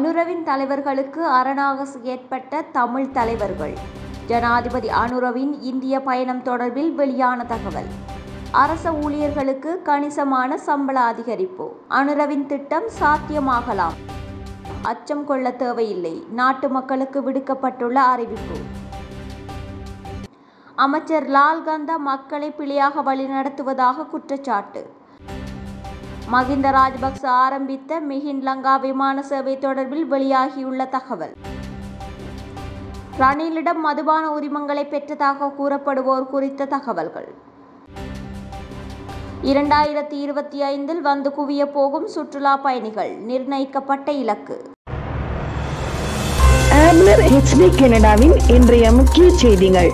அனுரவின் தலைவர்களுக்கு அரணாக செயற்பட்ட தமிழ் தலைவர்கள். ஜனாதிபதி அனுரவின் இந்திய பயணம் தொடர்பில் வெளியான தகவல். அரச ஊழியர்களுக்கு கணிசமான சம்பள அதிகரிப்பு. அனுரவின் திட்டம் சாத்தியமாகலாம். அச்சம் கொள்ள தேவையில்லை. நாட்டு மக்களுக்கு விடுக்கப்பட்டுள்ள அறிவிப்பு. அமைச்சர் லால்கந்த மக்களை பிழையாக வழிநடத்துவதாக குற்றச்சாட்டு. மகிந்த ராஜபக்ச ஆரம்பித்த மிகின் லங்கா விமான சேவை தொடர்பில் வெளியாகியுள்ள தகவல். ரணிலிடம் மதுபான உரிமங்களை பெற்றதாக கூறப்படுவோர் குறித்த தகவல்கள். 2025 வந்து குவிய போகும் சுற்றுலா பயணிகள். நிர்ணயிக்கப்பட்ட இலக்கு. ஆம்னர் HD கனடாவின் இன்றைய முக்கிய செய்திகள்.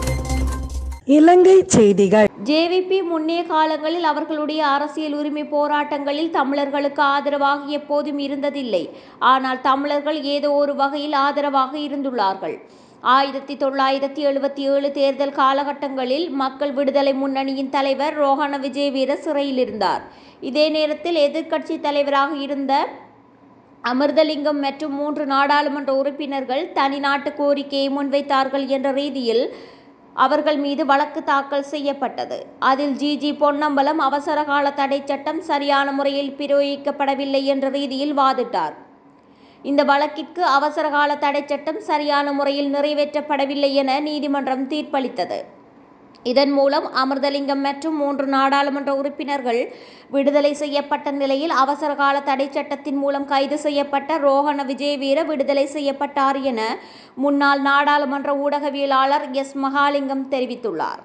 இலங்கை செய்திகள். JVP முன்னைய காலங்களில் அவர்களுடைய அரசியல் உரிமை போராட்டங்களில் தமிழர்களுக்கு ஆதரவாக எப்போதும் இருந்ததில்லை. ஆனால் தமிழர்கள் ஏதோ ஒரு வகையில் ஆதரவாக இருந்துள்ளார்கள். 1977 தேர்தல் காலகட்டங்களில் மக்கள் விடுதலை முன்னணியின் தலைவர் ரோஹண விஜயவீர சிறையில் இருந்தார். இதே நேரத்தில் எதிர்க்கட்சி தலைவராக இருந்த அமிர்தலிங்கம் மற்றும் 3 நாடாளுமன்ற உறுப்பினர்கள் தனி நாட்டு கோரிக்கையை முன்வைத்தார்கள் என்ற ரீதியில் அவர்கள் மீது வழக்கு தாக்கல் செய்யப்பட்டது. அதில் GG பொன்னம்பலம் அவசரகால தடை சட்டம் சரியான முறையில் பிரயோகிக்கப்படவில்லை என்ற ரீதியில் வாதிட்டார். இந்த வழக்கிற்கு அவசரகால தடை சட்டம் சரியான முறையில் நிறைவேற்றப்படவில்லை என நீதிமன்றம் தீர்ப்பளித்தது. இதன் மூலம் அமிர்தலிங்கம் மற்றும் 3 நாடாளுமன்ற உறுப்பினர்கள் விடுதலை செய்யப்பட்ட நிலையில் அவசரகால தடை சட்டத்தின் மூலம் கைது செய்யப்பட்ட ரோஹண விஜயவீர விடுதலை செய்யப்பட்டார் என முன்னாள் நாடாளுமன்ற ஊடகவியலாளர் S. மகாலிங்கம் தெரிவித்துள்ளார்.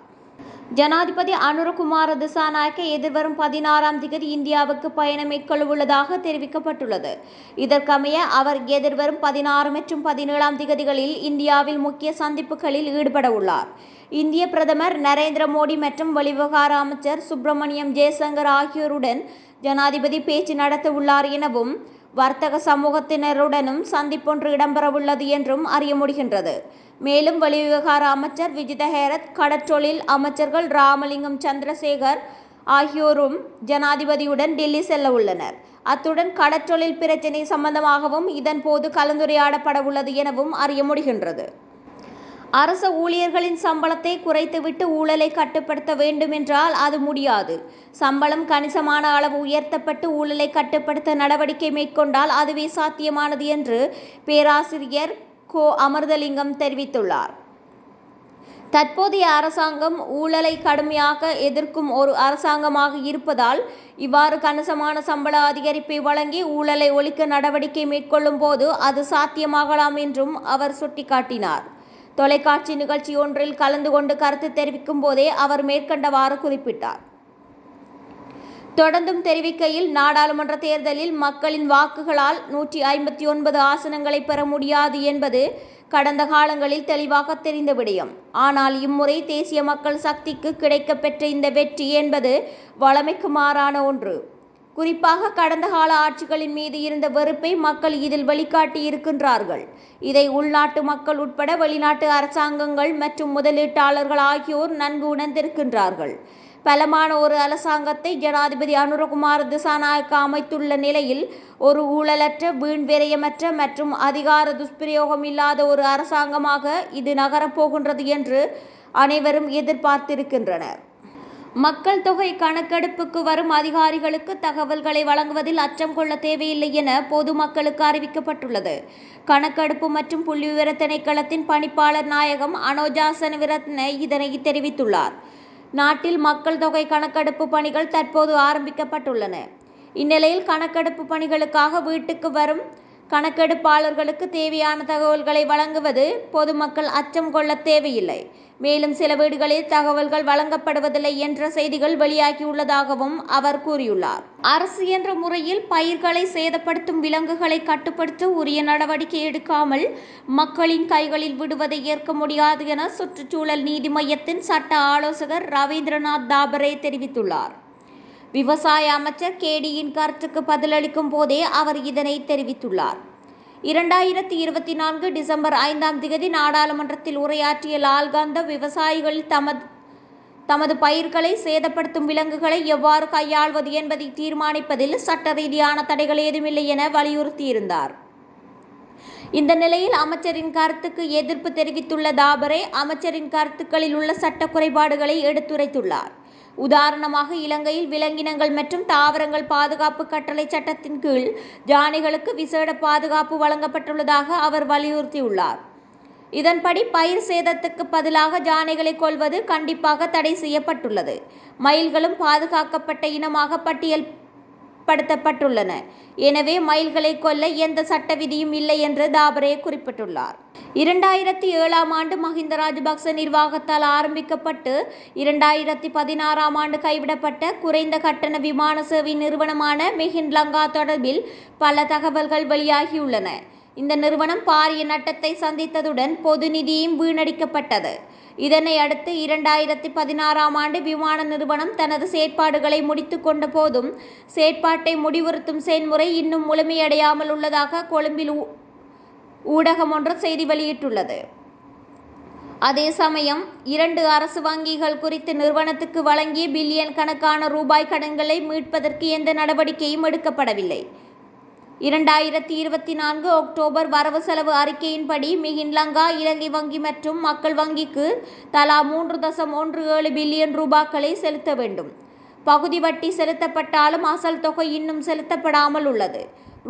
ஜனாதிபதி அனுரகுமார திசாநாயக்க எதிர்வரும் 16ஆம் திகதி இந்தியாவுக்கு பயணம் மேற்கொள்ளவுள்ளதாக தெரிவிக்கப்பட்டுள்ளது. இதற்கமைய அவர் எதிர்வரும் 16 மற்றும் 17ஆம் திகதிகளில் இந்தியாவில் முக்கிய சந்திப்புகளில் ஈடுபட உள்ளார். இந்திய பிரதமர் நரேந்திர மோடி மற்றும் வெளிவிவகார அமைச்சர் சுப்பிரமணியம் ஜெயசங்கர் ஆகியோருடன் ஜனாதிபதி பேச்சு நடத்த உள்ளார் எனவும் வர்த்தக சமூகத்தினருடனும் சந்திப்பொன்று இடம்பெறவுள்ளது என்றும் அறிய முடிகின்றது. மேலும் வெளிவிவகார அமைச்சர் விஜித ஹேரத், கடற்றொழில் அமைச்சர்கள் ராமலிங்கம் சந்திரசேகர் ஆகியோரும் ஜனாதிபதியுடன் டெல்லி செல்ல உள்ளனர். அத்துடன் கடற்றொழில் பிரச்சினை சம்பந்தமாகவும் இதன் போது கலந்துரையாடப்பட உள்ளது எனவும் அறிய முடிகின்றது. அரச ஊழியர்களின் சம்பளத்தை குறைத்துவிட்டு ஊழலை கட்டுப்படுத்த வேண்டும் என்றால் அது முடியாது. சம்பளம் கணிசமான அளவு உயர்த்தப்பட்டு ஊழலை கட்டுப்படுத்த நடவடிக்கை மேற்கொண்டால் அதுவே சாத்தியமானது என்று பேராசிரியர் கோ. அமிர்தலிங்கம் தெரிவித்துள்ளார். தற்போதைய அரசாங்கம் ஊழலை கடுமையாக எதிர்க்கும் ஒரு அரசாங்கமாக இருப்பதால் இவ்வாறு கணிசமான சம்பள அதிகரிப்பை வழங்கி ஊழலை ஒழிக்க நடவடிக்கை மேற்கொள்ளும் போது அது சாத்தியமாகலாம் என்றும் அவர் சுட்டிக்காட்டினார். தொலைக்காட்சி நிகழ்ச்சி ஒன்றில் கலந்து கொண்டு கருத்து தெரிவிக்கும் போதே அவர் மேற்கண்டவாறு குறிப்பிட்டார். தொடர்ந்தும் தெரிவிக்கையில், நாடாளுமன்ற தேர்தலில் மக்களின் வாக்குகளால் 159 ஆசனங்களை பெற முடியாது என்பது கடந்த காலங்களில் தெளிவாக தெரிந்த விடயம். ஆனால் இம்முறை தேசிய மக்கள் சக்திக்கு கிடைக்கப்பெற்ற இந்த வெற்றி என்பது வழமைக்கு மாறான ஒன்று. குறிப்பாக கடந்த கால ஆட்சிகளின் மீது இருந்த வெறுப்பை மக்கள் இதில் வெளிக்காட்டி இருக்கின்றார்கள். இதை உள்நாட்டு மக்கள் உட்பட வெளிநாட்டு அரசாங்கங்கள் மற்றும் முதலீட்டாளர்கள் ஆகியோர் நன்கு உணர்ந்திருக்கின்றார்கள். பலமான ஒரு அரசாங்கத்தை ஜனாதிபதி அனுரகுமார திசாநாயக்க அமைத்துள்ள நிலையில் ஒரு ஊழலற்ற, வீண் விரயமற்ற மற்றும் அதிகார துஷ்பிரயோகம் இல்லாத ஒரு அரசாங்கமாக இது நகரப்போகின்றது என்று அனைவரும் எதிர்பார்த்திருக்கின்றனர். மக்கள் தொகை கணக்கெடுப்புக்கு வரும் அதிகாரிகளுக்கு தகவல்களை வழங்குவதில் அச்சம் கொள்ள தேவையில்லை என பொதுமக்களுக்கு அறிவிக்கப்பட்டுள்ளது. கணக்கெடுப்பு மற்றும் புள்ளிவிவர திணைக்களத்தின் பணிப்பாளர் நாயகம் அனோஜா செனவிரத்ன இதனை தெரிவித்துள்ளார். நாட்டில் மக்கள் தொகை கணக்கெடுப்பு பணிகள் தற்போது ஆரம்பிக்கப்பட்டுள்ளன. இந்நிலையில் கணக்கெடுப்பு பணிகளுக்காக வீட்டுக்கு வரும் கணக்கெடுப்பாளர்களுக்கு தேவையான தகவல்களை வழங்குவது பொதுமக்கள் அச்சம் கொள்ள தேவையில்லை. மேலும் சில வீடுகளில் தகவல்கள் வழங்கப்படுவதில்லை என்ற செய்திகள் வெளியாகியுள்ளதாகவும் அவர் கூறியுள்ளார். அரசு என்ற முறையில் பயிர்களை சேதப்படுத்தும் விலங்குகளை கட்டுப்படுத்த உரிய நடவடிக்கை எடுக்காமல் மக்களின் கைகளில் விடுவதை ஏற்க முடியாது என சுற்றுச்சூழல் நீதி மையத்தின் சட்ட ஆலோசகர் ரவீந்திரநாத் தாபரே தெரிவித்துள்ளார். விவசாய அமைச்சர் KDயின் கருத்துக்கு பதிலளிக்கும் போதே அவர் இதனை தெரிவித்துள்ளார். 2024 டிசம்பர் 5ஆம் திகதி நாடாளுமன்றத்தில் உரையாற்றிய லால்கந்த விவசாயிகள் தமது பயிர்களை சேதப்படுத்தும் விலங்குகளை எவ்வாறு கையாள்வது என்பதை தீர்மானிப்பதில் சட்ட ரீதியான தடைகள் ஏதுமில்லை என வலியுறுத்தியிருந்தார். இந்த நிலையில் அமைச்சரின் கருத்துக்கு எதிர்ப்பு தெரிவித்துள்ள தாபரே அமைச்சரின் கருத்துக்களில் உள்ள சட்ட குறைபாடுகளை எடுத்துரைத்துள்ளார். உதாரணமாக இலங்கையில் விலங்கினங்கள் மற்றும் தாவரங்கள் பாதுகாப்பு கட்டளை சட்டத்தின் கீழ் யானைகளுக்கு விசேட பாதுகாப்பு வழங்கப்பட்டுள்ளதாக அவர் வலியுறுத்தியுள்ளார். இதன்படி பயிர் சேதத்துக்கு பதிலாக யானைகளை கொல்வது கண்டிப்பாக தடை செய்யப்பட்டுள்ளது. மயில்களும் பாதுகாக்கப்பட்ட இனமாக பட்டியல்படுத்தப்பட்டுள்ளன. எனவே மயில்களை கொல்ல எந்த சட்ட விதியும் இல்லை என்று தாபரே குறிப்பிட்டுள்ளார். 2007ஆம் ஆண்டு மஹிந்த ராஜபக்ச நிர்வாகத்தால் ஆரம்பிக்கப்பட்டு 2016ஆம் ஆண்டு கைவிடப்பட்ட குறைந்த கட்டண விமான சேவை நிறுவனமான மெஹின் லங்கா தொடர்பில் பல தகவல்கள் வெளியாகியுள்ளன. இந்த நிறுவனம் பாரிய நட்டத்தை சந்தித்ததுடன் பொது நிதியும் வீணடிக்கப்பட்டது. இதனை அடுத்து 2016ஆம் ஆண்டு விமான நிறுவனம் தனது செயற்பாடுகளை முடித்து கொண்ட போதும் செயற்பாட்டை முடிவுறுத்தும் செயல்முறை இன்னும் முழுமையடையாமல் உள்ளதாக கொழும்பில் ஊடகம் ஒன்று செய்தி வெளியிட்டுள்ளது. அதே சமயம் 2 அரசு வங்கிகள் குறித்து நிறுவனத்துக்கு வழங்கிய பில்லியன் கணக்கான ரூபாய் கடன்களை மீட்பதற்கு எந்த நடவடிக்கையும் எடுக்கப்படவில்லை. 2024 அக்டோபர் வரவு செலவு அறிக்கையின்படி மெஹின் லங்கா இலங்கை வங்கி மற்றும் மக்கள் வங்கிக்கு தலா 3.17 பில்லியன் ரூபாய்களை செலுத்த வேண்டும். பகுதி வட்டி செலுத்தப்பட்டாலும் அசல் தொகை இன்னும் செலுத்தப்படாமல் உள்ளது.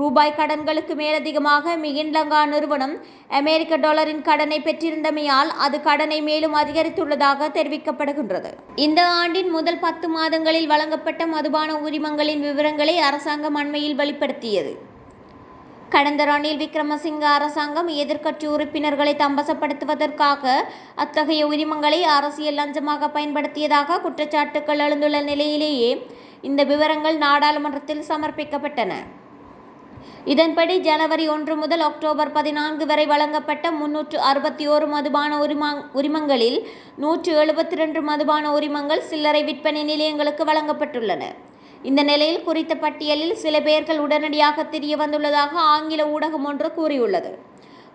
ரூபாய் கடன்களுக்கு மேலதிகமாக மெஹின் லங்கா நிறுவனம் அமெரிக்க டாலரின் கடனை பெற்றிருந்தமையால் அது கடனை மேலும் அதிகரித்துள்ளதாக தெரிவிக்கப்படுகின்றது. இந்த ஆண்டின் முதல் 10 மாதங்களில் வழங்கப்பட்ட மதுபான உரிமங்களின் விவரங்களை அரசாங்கம் அண்மையில் வெளிப்படுத்தியது. கடந்த ரணில் விக்ரமசிங்க அரசாங்கம் எதிர்க்கட்சி உறுப்பினர்களை தம்பசப்படுத்துவதற்காக அத்தகைய உரிமங்களை அரசியல் லஞ்சமாக பயன்படுத்தியதாக குற்றச்சாட்டுகள் எழுந்துள்ள நிலையிலேயே இந்த விவரங்கள் நாடாளுமன்றத்தில் சமர்ப்பிக்கப்பட்டன. இதன்படி ஜனவரி 1 முதல் அக்டோபர் 14 வரை வழங்கப்பட்ட 361 மதுபான உரிமங்களில் 172 மதுபான உரிமங்கள் சில்லறை விற்பனை நிலையங்களுக்கு வழங்கப்பட்டுள்ளன. இந்த நிலையில் குறித்த பட்டியலில் சில பெயர்கள் உடனடியாக தெரிய வந்துள்ளதாக ஆங்கில ஊடகம் ஒன்று கூறியுள்ளது.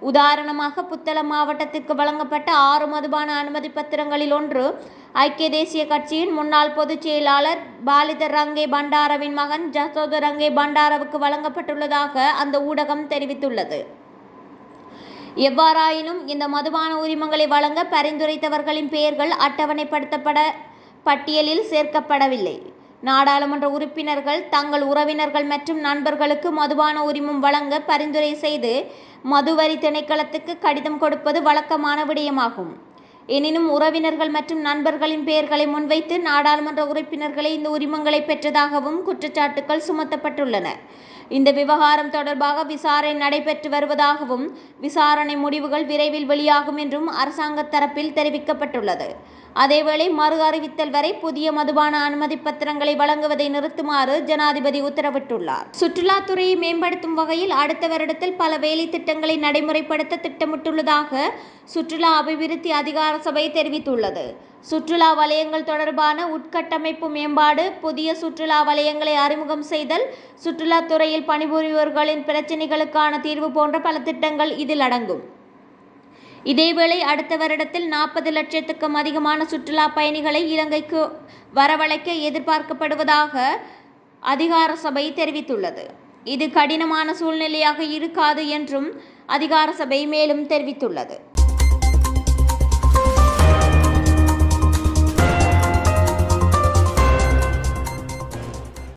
உதாரணமாக புத்தளம் மாவட்டத்திற்கு வழங்கப்பட்ட 6 மதுபான அனுமதி பத்திரங்களில் ஒன்று ஐக்கிய தேசிய கட்சியின் முன்னாள் பொதுச் செயலாளர் பாலித ரங்கே பண்டாரவின் மகன் ஜசோத ரங்கே பண்டாரவுக்கு வழங்கப்பட்டுள்ளதாக அந்த ஊடகம் தெரிவித்துள்ளது. எவ்வாறாயினும் இந்த மதுபான உரிமங்களை வழங்க பரிந்துரைத்தவர்களின் பெயர்கள் அட்டவணைப்படுத்தப்பட பட்டியலில் சேர்க்கப்படவில்லை. நாடாளுமன்ற உறுப்பினர்கள் தங்கள் உறவினர்கள் மற்றும் நண்பர்களுக்கு மதுபான உரிமம் வழங்க பரிந்துரை செய்து மதுவரி திணைக்களத்துக்கு கடிதம் கொடுப்பது வழக்கமான விடயமாகும். எனினும் உறவினர்கள் மற்றும் நண்பர்களின் பெயர்களை முன்வைத்து நாடாளுமன்ற உறுப்பினர்களை இந்த உரிமங்களை பெற்றதாகவும் குற்றச்சாட்டுகள் சுமத்தப்பட்டுள்ளன. இந்த விவகாரம் தொடர்பாக விசாரணை நடைபெற்று வருவதாகவும் விசாரணை முடிவுகள் விரைவில் வெளியாகும் என்றும் அரசாங்க தரப்பில் தெரிவிக்கப்பட்டுள்ளது. அதேவேளை மறு அறிவித்தல் வரை புதிய மதுபான அனுமதி பத்திரங்களை வழங்குவதை நிறுத்துமாறு ஜனாதிபதி உத்தரவிட்டுள்ளார். சுற்றுலாத்துறையை மேம்படுத்தும் வகையில் அடுத்த வருடத்தில் பல வேலை திட்டங்களை நடைமுறைப்படுத்த திட்டமிட்டுள்ளதாக சுற்றுலா அபிவிருத்தி அதிகார சபை தெரிவித்துள்ளது. சுற்றுலா வலயங்கள் தொடர்பான உட்கட்டமைப்பு மேம்பாடு, புதிய சுற்றுலா வலயங்களை அறிமுகம் செய்தல், சுற்றுலாத்துறையில் பணிபுரிவோர்களின் பிரச்சினைகளுக்கான தீர்வு போன்ற பல திட்டங்கள் இதில் அடங்கும். இதேவேளை அடுத்த வருடத்தில் 40 லட்சத்துக்கும் அதிகமான சுற்றுலா பயணிகளை இலங்கைக்கு வரவழைக்க எதிர்பார்க்கப்படுவதாக அதிகார சபை தெரிவித்துள்ளது. இது கடினமான சூழ்நிலையாக இருக்காது என்றும் அதிகார சபை மேலும் தெரிவித்துள்ளது.